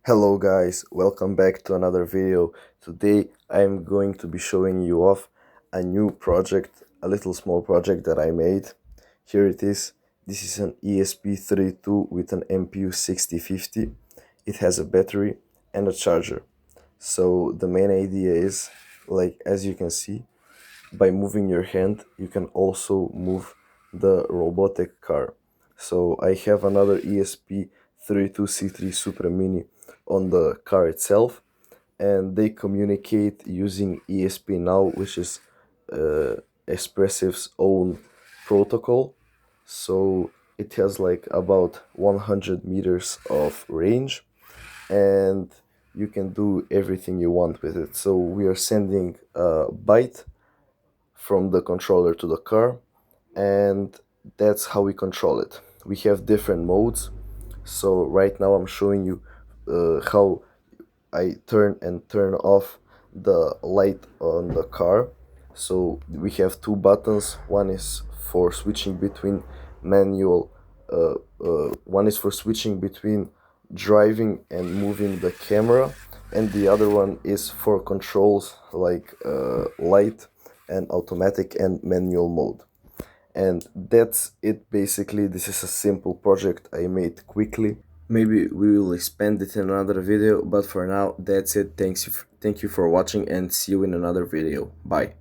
Hello guys, welcome back to another video. Today I'm going to be showing you off a new project, a little small project that I made. Here it is. This is an ESP32 with an MPU 6050. It has a battery and a charger. So the main idea is, like as you can see, by moving your hand you can also move the robotic car. So I have another ESP32C3 Super Mini on the car itself, and they communicate using ESP now, which is Expressive's own protocol. So it has like about 100 meters of range, and you can do everything you want with it. So we are sending a byte from the controller to the car, and that's how we control it. We have different modes. So right now I'm showing you how I turn and turn off the light on the car. So we have two buttons. One is for switching between manual, one is for switching between driving and moving the camera, and the other one is for controls like light and automatic and manual mode. And that's it basically. This is a simple project I made quickly. Maybe we will expand it in another video, but for now that's it. Thank you for watching, and see you in another video. Bye.